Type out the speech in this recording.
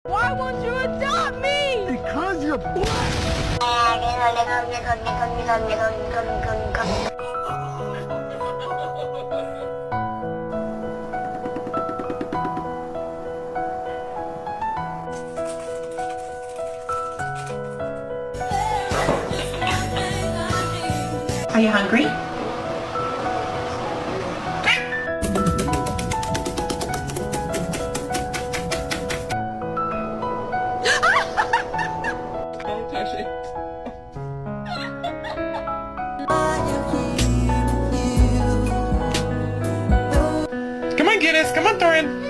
Why won't you adopt me? Because you're black! Are you hungry? Don't touch it. Come on, Guinness. Come on, Thorin.